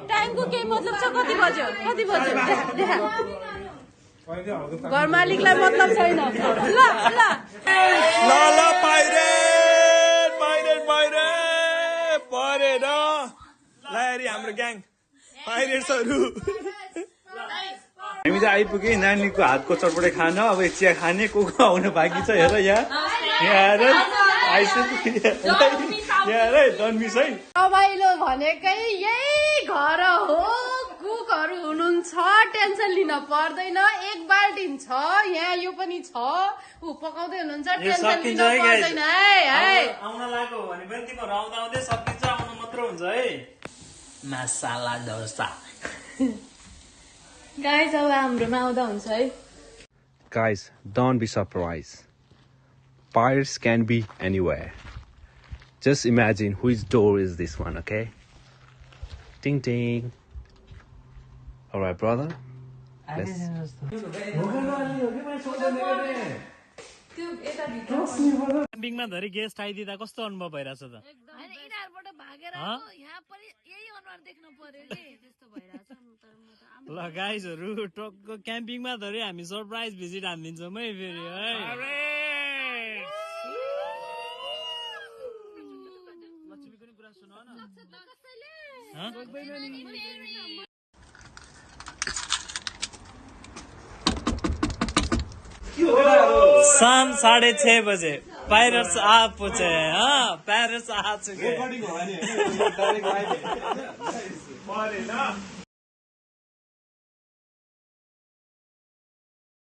टाइमको के मतलब छ कति बज्यो देखा घर मालिकलाई मतलब छैन ल पाइरेट परेन लारी हाम्रो ग्याङ पाइरेट्सहरु हामी त आइपुगे नानीको हातको चटपटे खान अब चिया खाने को आउन बाँकी छ हेर यहाँ जन्मिस है रमाइलो भनेकै यही घर हो कुकहरू हुनुहुन्छ टेन्सन लिन पर्दैन एक बाल्टिन छ यहाँ यो पनि छ ऊ पकाउँदै हुनुहुन्छ टेन्सन लिन पर्दैन है आउन लाग्यो भने पनि तिम्रो आउँदा आउँदै सकिन्छ आउनु मात्र हुन्छ है मसाला डोसा गाइस अब हाम्रोमा आउँदा हुन्छ है Guys, don't be surprised. Pirates can be anywhere. Just imagine whose door is this one, okay? Ding ding. Alright, brother. क्याम्पिङमा धरि गेस्ट आइदिँदा कस्तो अनुभव भइरहेछ त ल गाइजहरु टक्क क्याम्पिङमा धरि हामी सरप्राइज भिजिट हानिदिन्छौँ है फेरि है लक्ष्मीको नि कुरा सुन शाम 6:30 बजे पाइरेट्स आ पहुंचे पाइरेट्स आ चुके